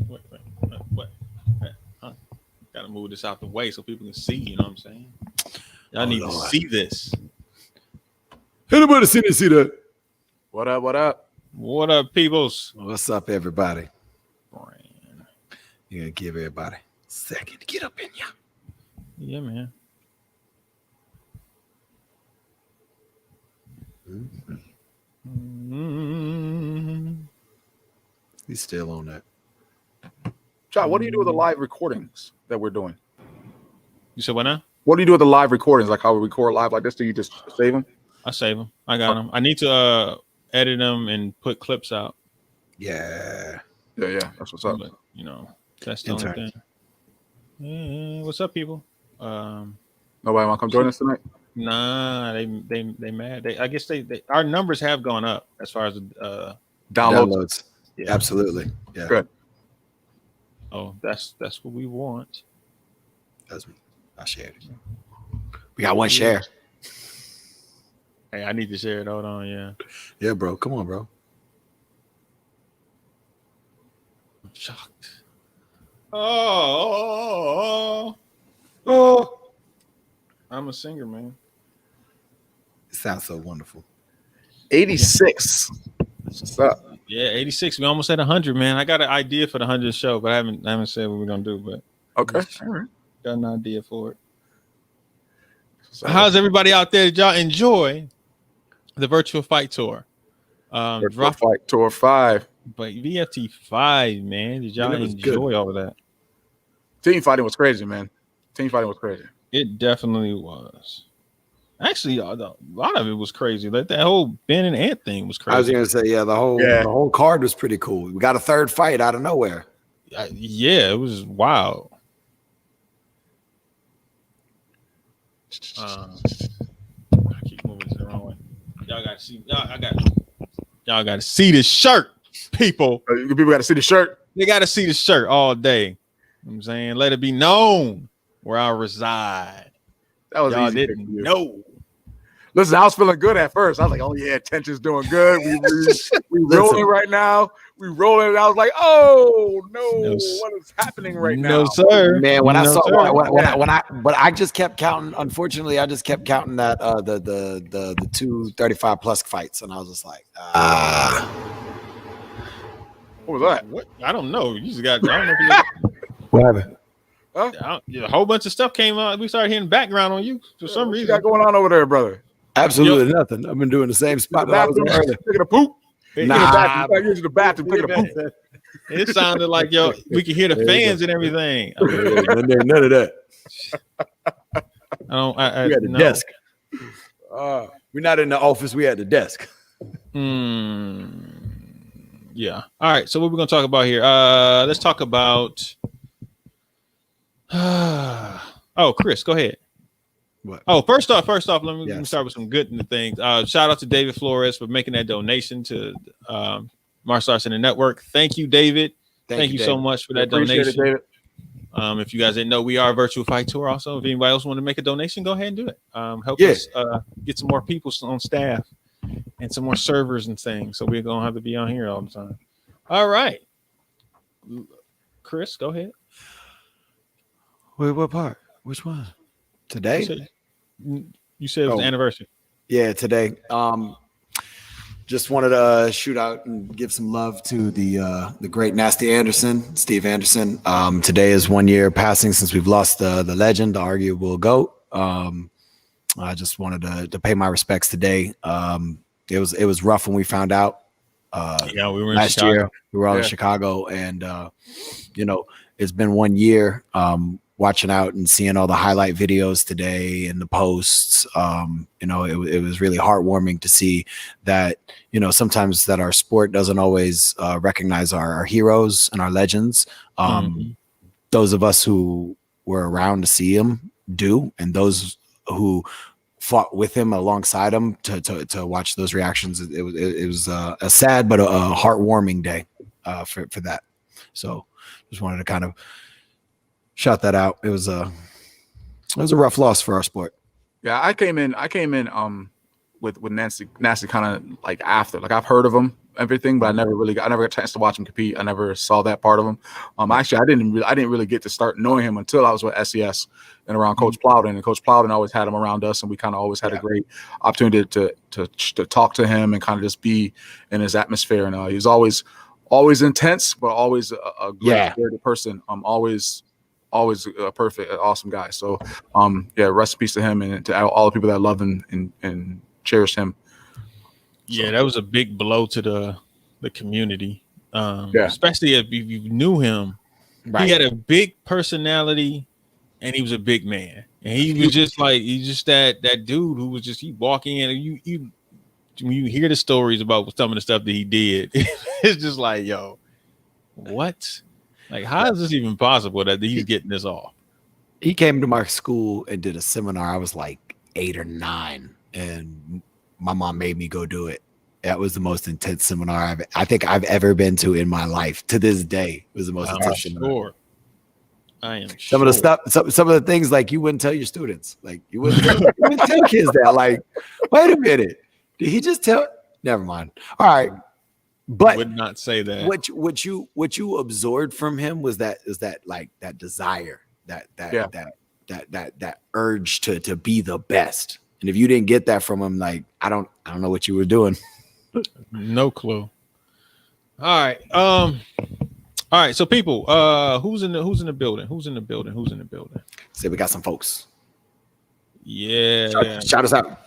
What? Huh? Gotta move this out the way so people can see. You know what I'm saying? Y'all need Lord. to see this. Anybody see that? What up? What up? What up, peoples? What's up, everybody? Brand. You gonna give everybody a second to get up in ya. Yeah, man. He's still on that. John, what do you do with the live recordings that we're doing? You said what now? What do you do with the live recordings? Like how we record live like this? Do you just save them? I save them. I got them. I need to edit them and put clips out. Yeah. Yeah. That's what's up. But, you know, that's the only thing. What's up, people? Nobody want to come join us tonight? Nah, they mad. I guess they our numbers have gone up as far as Downloads. Yeah. Absolutely. Yeah. Good. Oh, that's what we want. I shared it. We got one share. Hey, I need to share it. Hold on, yeah. Yeah, bro. Come on, bro. I'm shocked. Oh. I'm a singer, man. It sounds so wonderful. 86. What's up? Yeah, 86. We almost at 100, man. I got an idea for the 100th show, but I haven't said what we're gonna do. But okay, all right. Got an idea for it. So, how's everybody out there? Did y'all enjoy the virtual fight tour? Virtual Fight Tour 5. But VFT 5, man. Did y'all enjoy all of that? Team fighting was crazy, man. Team fighting was crazy. It definitely was. Actually, a lot of it was crazy. Like that whole Ben and Ant thing was crazy. I was gonna say, the whole card was pretty cool. We got a third fight out of nowhere. Yeah, it was wild. I keep moving the wrong way. Y'all got to see. Y'all got to see this shirt, people. People got to see the shirt. They got to see the shirt all day. You know what I'm saying, let it be known where I reside. That was y'all easy. Didn't know. Listen, I was feeling good at first. I was like, "Oh yeah, tension's doing good. We rolling right now. We rolling." And I was like, "Oh no, what is happening right now?" No sir, man. When I just kept counting. Unfortunately, I just kept counting that the 235 plus fights, and I was just like, What was that? What? I don't know. You just got. I don't know if what happened? Huh? A whole bunch of stuff came out. We started hearing background on you for some reason. What you got going on over there, brother? Absolutely nothing. I've been doing the same spot that I was in earlier. Taking a poop. Nah, using the bathroom. Taking a poop. It sounded like we could hear the fans and everything. None of that. We at the desk. We're not in the office. We at the desk. Yeah. All right. So what we're gonna talk about here? Let's talk about. Chris, go ahead. What? Oh, first off, let me start with some good things. Shout out to David Flores for making that donation to Martial Arts Center Network. Thank you, David. Thank you so much for that donation. It, David. If you guys didn't know, we are a virtual fight tour. Also, if anybody else want to make a donation, go ahead and do it. Help us get some more people on staff and some more servers and things. So we're gonna have to be on here all the time. All right, Chris, go ahead. Wait, what part? Which one? Today? You said it was the anniversary. Yeah, today. Just wanted to shoot out and give some love to the great Nasty Anderson, Steve Anderson. Today is 1 year passing since we've lost the legend, the arguable GOAT. I just wanted to pay my respects today. It was rough when we found out. We were last year. We were all in Chicago, and it's been 1 year. Watching out and seeing all the highlight videos today and the posts, it was really heartwarming to see that, sometimes that our sport doesn't always recognize our heroes and our legends. Those of us who were around to see him do, and those who fought with him alongside him to watch those reactions. It was a sad but a heartwarming day for that. So just wanted to kind of shout that out. It was a rough loss for our sport. Yeah, I came in with Nasty kind of like after. Like I've heard of him everything, but I never got a chance to watch him compete. I never saw that part of him. Actually, I didn't really get to start knowing him until I was with SES and around Coach Plowden. And Coach Plowden always had him around us, and we kind of always had a great opportunity to talk to him and kind of just be in his atmosphere. And he's always intense, but always a great person. Always a perfect, awesome guy. So, rest in peace to him and to all the people that love and cherished him. Yeah, that was a big blow to the community. Especially if you knew him. Right. He had a big personality and he was a big man. And he was just that dude who was just, he walk in and you when you hear the stories about some of the stuff that he did, it's just like, yo, what? Like, how is this even possible that he's getting this off? He came to my school and did a seminar. I was like 8 or 9, and my mom made me go do it. That was the most intense seminar I think I've ever been to in my life. To this day, it was the most intense seminar. I am some of the stuff, some of the things like you wouldn't tell your students. Like you wouldn't tell kids that. Like, wait a minute. Did he just tell? Never mind. All right. But I would not say that. What you absorbed from him was that like that desire, that urge to be the best. And if you didn't get that from him, like I don't know what you were doing. No clue. All right. So people, who's in the building? Say we got some folks. Yeah. Shout us out.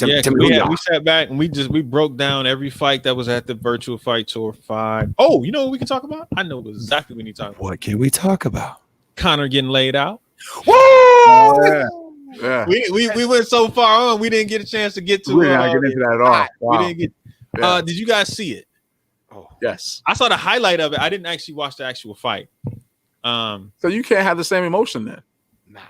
We sat back and we broke down every fight that was at the Virtual Fight Tour 5. Oh, you know what we can talk about? I know exactly what you talk about. What can we talk about? Conor getting laid out. Woo! Yeah. We went so far on, we didn't get a chance to get to. We didn't get into that at all. Wow. We didn't get. Did you guys see it? Oh, yes. I saw the highlight of it. I didn't actually watch the actual fight. So you can't have the same emotion then.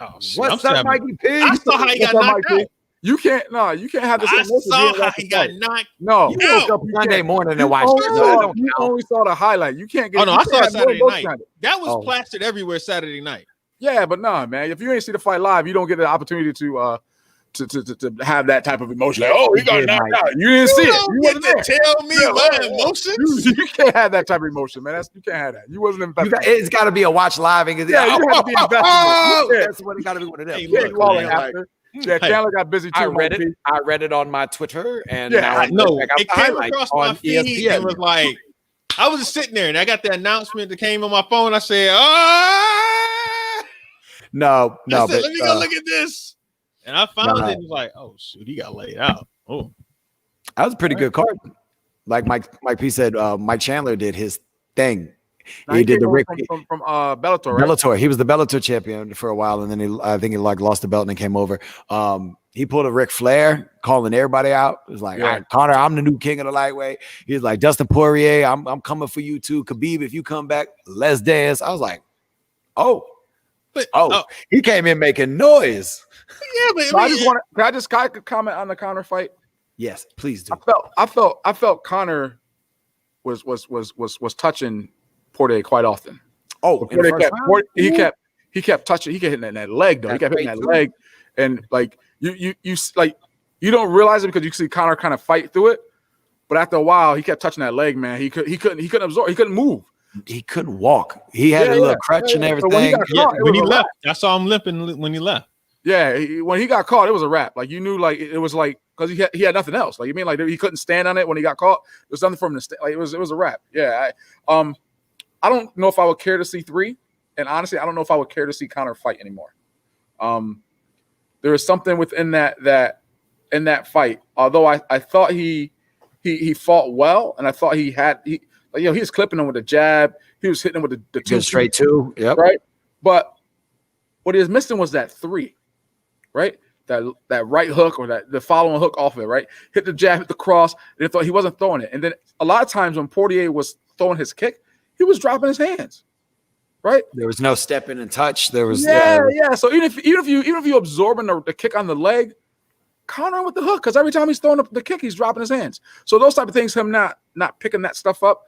Oh, what's up, Mikey P? I saw how he got knocked out. You can't have the same emotion. I saw how he got knocked. No, you woke up Sunday morning and watched it. You only saw the highlight. You can't get. Oh no, I saw it Saturday night. That was plastered everywhere Saturday night. Yeah, but no, man. If you ain't see the fight live, you don't get the opportunity to have that type of emotion. Like, oh, he got knocked out. You didn't see it. You wasn't there. Tell me my emotions. You can't have that type of emotion, man. You can't have that. You wasn't invested. It's got to be a watch live. And you have to be invested. That's what it got to be. One of them. Chandler got busy too. I read it on my Twitter, and it came across my feed. ESPN. It was like I was just sitting there, and I got the announcement that came on my phone. I said, no. Let me go look at this. And I found it. It was like, oh shoot, he got laid out. Oh, that was a pretty good card. Like Mike P said, Mike Chandler did his thing. He did the Rick from Bellator. Right? Bellator. He was the Bellator champion for a while, and then I think he lost the belt and then came over. He pulled a Ric Flair, calling everybody out. It was like, all right, Conor, I'm the new king of the lightweight. He was like, Dustin Poirier, I'm coming for you too. Khabib, if you come back, let's dance. I was like, he came in making noise. Yeah, but I just comment on the Conor fight? Yes, please do. I felt Conor was touching Poirier quite often. He kept touching. He kept hitting that leg though. He kept hitting that leg, and like you don't realize it because you see Conor kind of fight through it, but after a while he kept touching that leg. Man, he couldn't absorb. He couldn't move. He couldn't walk. He had a little crutch and everything. So when he left, I saw him limping when he left. Yeah, when he got caught, it was a wrap. Like you knew, like it was like because he had nothing else. Like you mean like he couldn't stand on it when he got caught. There's nothing for him to stand. Like it was a wrap. Yeah, I don't know if I would care to see 3, and honestly, I don't know if I would care to see Conor fight anymore. There is something within that in that fight. Although I thought he fought well, and I thought he was clipping him with a jab. He was hitting him with the 2 straight 2. Yep. Right, but what he was missing was that 3. Right, that right hook or the following hook off of it. Right, hit the jab, hit the cross. And he wasn't throwing it, and then a lot of times when Poirier was throwing his kick, he was dropping his hands. Right, there was no stepping and touch. There was yeah. So even if you absorbing the kick on the leg, Conor with the hook because every time he's throwing up the kick, he's dropping his hands. So those type of things, him not picking that stuff up,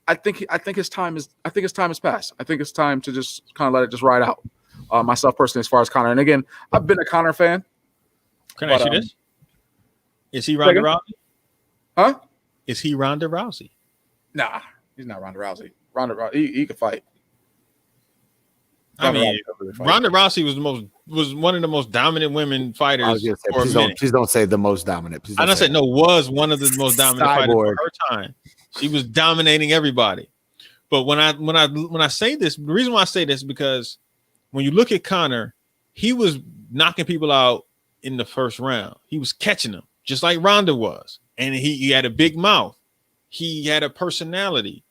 I think his time is past. I think it's time to just kind of let it just ride out. Myself personally, as far as Conor, and again, I've been a Conor fan. Can I ask you this? Is he Ronda Rousey? Huh? Is he Ronda Rousey? Nah, he's not Ronda Rousey. Ronda Rousey, he could fight. Ronda Rousey was one of the most dominant women fighters. Please don't say the most dominant. I don't say no. Was one of the most dominant fighters for her time. She was dominating everybody. But when I say this, the reason why I say this is because when you look at Conor, he was knocking people out in the first round. He was catching them just like Ronda was, and he had a big mouth. He had a personality.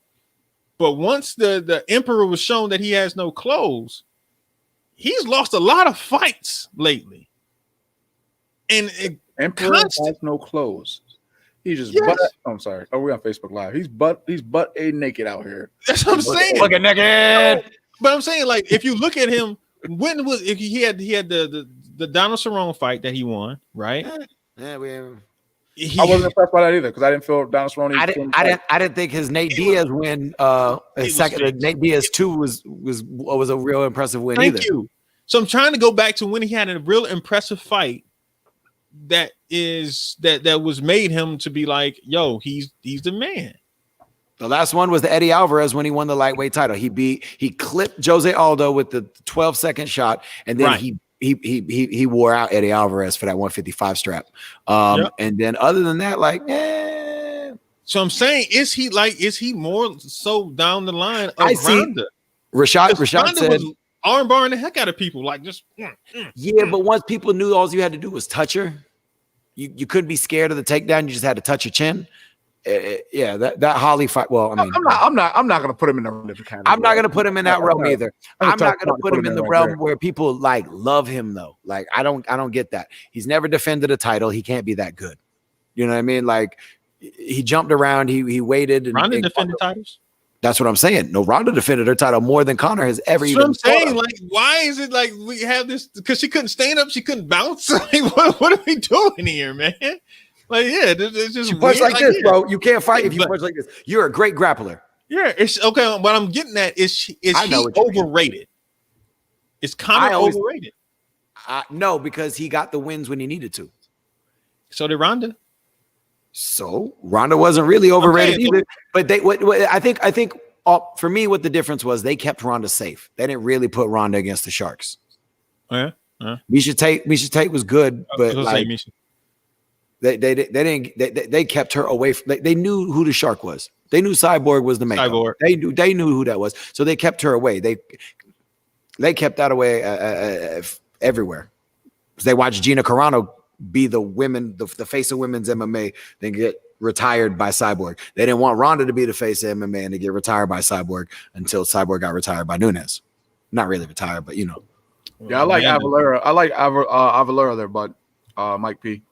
But once the Emperor was shown that he has no clothes, he's lost a lot of fights lately. And Emperor has no clothes. He's just I'm sorry. Oh, we're on Facebook Live. He's butt a naked out here. That's what I'm saying. Looking naked. But I'm saying, like, if you look at him, if he had the Donald Cerrone fight that he won, right? Yeah, I wasn't impressed by that either because I didn't feel Donald Cerrone. I didn't think his Nate Diaz win. Nate Diaz 2 was a real impressive win. Thank you. So I'm trying to go back to when he had a real impressive fight that was made him to be like, yo, he's the man. The last one was the Eddie Alvarez when he won the lightweight title. He clipped Jose Aldo with the 12-second shot, and then he wore out Eddie Alvarez for that 155 strap. And then other than that, like, So I'm saying, is he more so down the line of Ronda? Rashad said was armbarring the heck out of people, like just yeah. But once people knew all you had to do was touch her, you couldn't be scared of the takedown. You just had to touch her chin. That Holly fight. Well, I mean, I'm not going to put him in the category. I'm not going to put him in that realm either. I'm not going to put him in the realm where people like love him though. Like I don't get that. He's never defended a title. He can't be that good. You know what I mean? Like he jumped around. He waited. Ronda defended titles. That's what I'm saying. No, Ronda defended her title more than Conor has ever. That's what I'm saying. Like, why is it like we have this? Because she couldn't stand up. She couldn't bounce. Like, what are we doing here, man? Like, yeah, it's just you punch like this, bro. You can't fight if you punch like this. You're a great grappler. Yeah, it's okay. What I'm getting at is he overrated? Is Conor overrated? No, because he got the wins when he needed to. So did Ronda. So Ronda wasn't really overrated either. But I think for me, what the difference was, they kept Ronda safe. They didn't really put Ronda against the Sharks. Misha Tate was good, but like they didn't. They kept her away from. They knew who the Shark was. They knew Cyborg was the main. They knew who that was. So they kept her away. They kept that away everywhere. Because they watched Gina Carano be the face of women's MMA, then get retired by Cyborg. They didn't want Ronda to be the face of MMA and to get retired by Cyborg until Cyborg got retired by Nunes. Not really retired, but you know. Yeah, I like Avalera. I like Avalera there, but Mike P.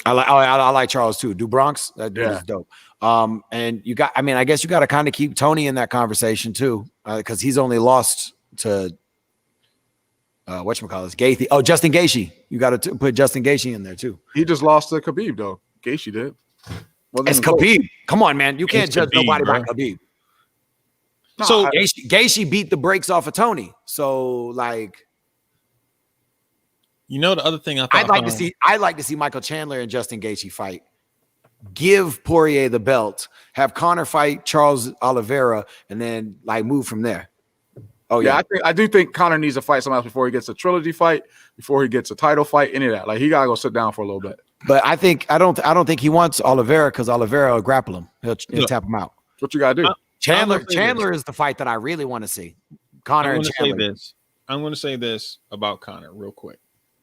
I like Charles too. Do Bronx? That dude is dope. And you got, I guess you got to kind of keep Tony in that conversation too, because he's only lost to whatchamacallit, Gaethje. Oh, Justin Gaethje. You got to put Justin Gaethje in there too. He just lost to Khabib though. Gaethje did. It's Khabib. Close. Come on, man. You can't judge nobody by Khabib. No, so Gaethje beat the brakes off of Tony. So like, you know, the other thing I'd like to see Michael Chandler and Justin Gaethje fight. Give Poirier the belt. Have Conor fight Charles Oliveira, and then like move from there. Oh yeah, I do think Conor needs to fight someone else before he gets a trilogy fight, before he gets a title fight, any of that. Like he gotta go sit down for a little bit. But I don't think he wants Oliveira because Oliveira will grapple him. He'll tap him out. That's what you gotta do. Chandler is the fight that I really want to see. Conor and Chandler. I'm going to say this about Conor real quick.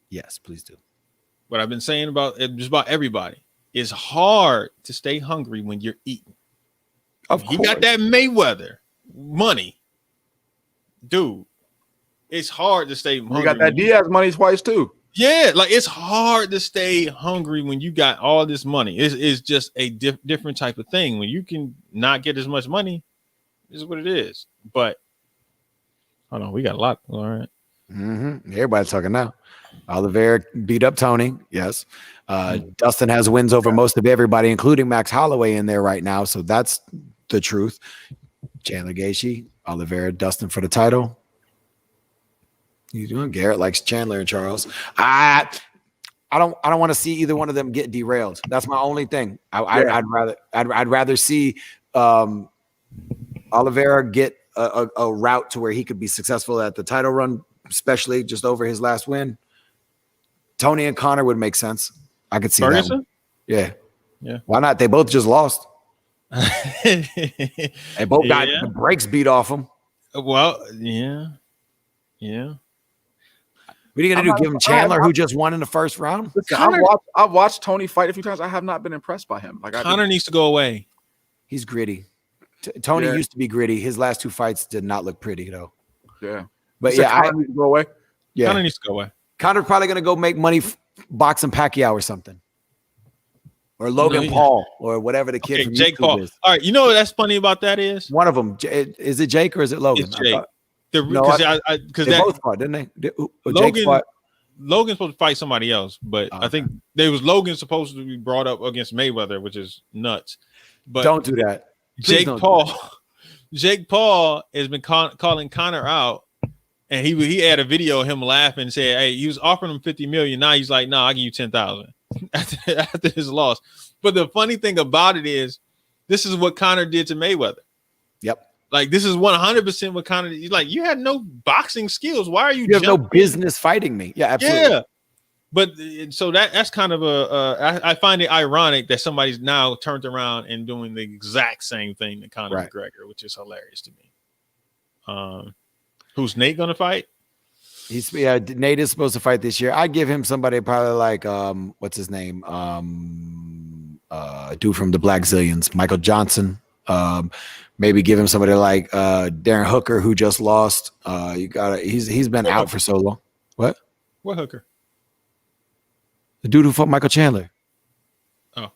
Yes, please do. What I've been saying about just about everybody, it's hard to stay hungry when you're eating. Of course. He got that Mayweather money. Dude, it's hard to stay hungry. You got that Diaz money twice too. Yeah, like it's hard to stay hungry when you got all this money. It's just a different type of thing. When you can not get as much money, this is what it is. But hold on, we got a lot. All right. Mm-hmm. Everybody's talking now. Oliveira beat up Tony. Yes. Dustin has wins over most of everybody, including Max Holloway in there right now. So that's the truth. Chandler Gaethje, Oliveira, Dustin for the title. You doing? Garrett likes Chandler and Charles. I don't want to see either one of them get derailed. That's my only thing. I'd rather see Oliveira get a route to where he could be successful at the title run, especially just over his last win. Tony and Conor would make sense. I could see Ferguson? That. Yeah. Why not? They both just lost. They both got the brakes beat off them. Well, yeah. What are you gonna do? Give him Chandler, who just won in the first round? Listen, I've watched Tony fight a few times. I have not been impressed by him. Like Conor needs to go away. He's gritty. Tony used to be gritty. His last two fights did not look pretty though. Yeah, but Conor needs to go away. Yeah, Conor needs to go away. Conor's probably gonna go make money boxing Pacquiao or something, or Logan Paul or whatever the kid from Jake YouTube Paul. is. All right, you know what that's funny about that is? One of them is it Jake or is it Logan? It's Jake. Because they both fought, didn't they? Logan's supposed to fight somebody else, but I think there was Logan supposed to be brought up against Mayweather, which is nuts. But don't do that. Jake Paul has been calling Conor out, and he had a video of him laughing and said, "Hey, he was offering him $50 million. Now he's like, no, I'll give you $10,000 after his loss." But the funny thing about it is, this is what Conor did to Mayweather. Yep. Like this is 100% what Conor. Like you had no boxing skills. Why are you? You have no business fighting me. Yeah, absolutely. Yeah. But so that's kind of I find it ironic that somebody's now turned around and doing the exact same thing to Conor McGregor, which is hilarious to me. Who's Nate gonna fight? Nate is supposed to fight this year. I'd give him somebody probably like what's his name? Dude from the Black Zillions, Michael Johnson. Maybe give him somebody like Darren Hooker, who just lost. He's been out for so long. What Hooker? The dude who fought Michael Chandler. Oh,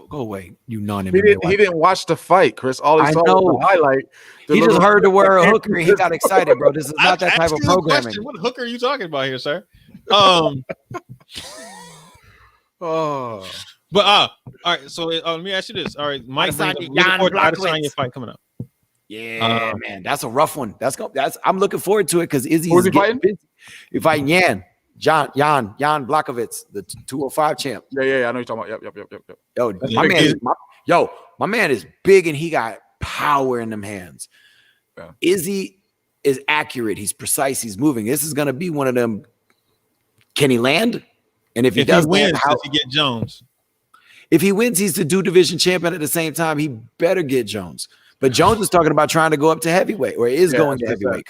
go away, you non. He didn't watch the fight, Chris. All he saw was the highlight. He just heard the word Hooker and he got excited, bro. This is not that type of programming. What Hooker are you talking about here, sir? But all right. So let me ask you this. All right, Mike, Adesanya fight coming up. Yeah, man, that's a rough one. I'm looking forward to it because Izzy's fighting? He's fighting Jan Blachowicz, the 205 champ. Yeah. I know you're talking about. Yep. My man is big and he got power in them hands. Yeah. Izzy is accurate. He's precise. He's moving. This is gonna be one of them. Can he land? And if he does win, does he get Jones? If he wins, he's the division champion at the same time. He better get Jones. But Jones is talking about trying to go up to heavyweight, or is going to heavyweight.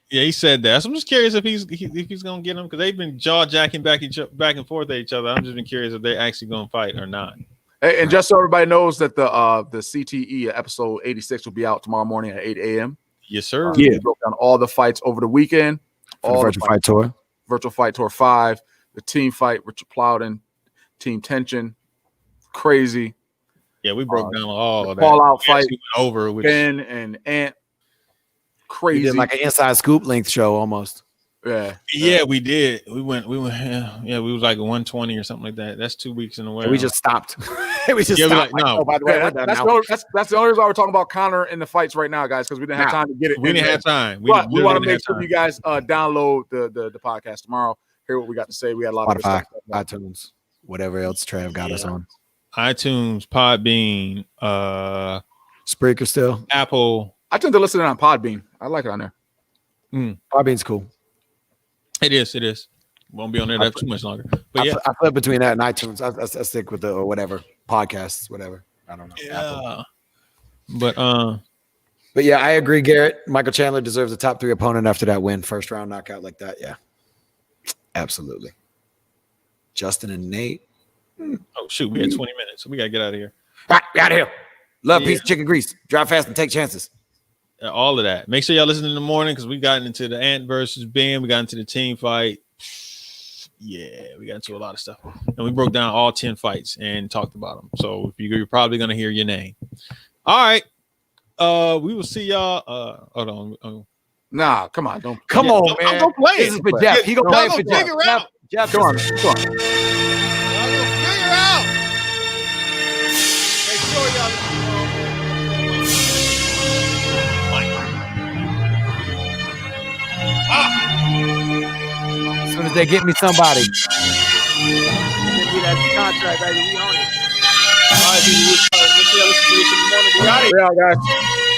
Yeah, he said that. So I'm just curious if he's going to get him because they've been jaw jacking back and forth at each other. I'm just been curious if they're actually going to fight or not. Hey, and just so everybody knows that the CTE episode 86 will be out tomorrow morning at 8 a.m. Yes, sir. We broke down all the fights over the weekend. All the Virtual Fight Tour 5, the team fight, Richard Plowden, Team Tension, crazy. Yeah, we broke down all of that. Fall out fight over with Ben and Ant. Crazy. We did like an inside scoop length show almost. Yeah, we did. We went. We was like 120 or something like that. That's 2 weeks in a way. We just stopped. We just stopped. No, by the way, that's the only reason why we're talking about Conor in the fights right now, guys, because we didn't have time to get it. We didn't have time. We want to make sure you guys download the podcast tomorrow. Hear what we got to say. We had a lot of Spotify, iTunes, whatever else Trav got us on. iTunes, Podbean, Spreaker still. Apple. I tend to listen on Podbean. I like it on there. Podbean's cool. It is. Won't be on there too much longer. But I flip between that and iTunes. I stick with the or whatever podcasts, whatever. I don't know. Yeah. Apple. But yeah, I agree, Garrett. Michael Chandler deserves a top 3 opponent after that win, first round knockout like that. Yeah, absolutely. Justin and Nate. Oh shoot, we had 20 minutes, so we gotta get out of here. Right, out of here. Love, peace, chicken grease. Drive fast and take chances. All of that. Make sure y'all listen in the morning because we got into the Ant versus Ben. We got into the team fight. Yeah, we got into a lot of stuff. And we broke down all 10 fights and talked about them. So you're probably going to hear your name. All right. We will see y'all. Hold on. Nah, come on. Come on, man. I'm going to play This is for Jeff. He going to play it for Jeff. Jeff, come on. Y'all going to figure out. Make sure y'all. As soon as they get me somebody. That's the contract, baby. We on it. All right, people. We'll see y'all in the morning. We got it. Yeah, guys.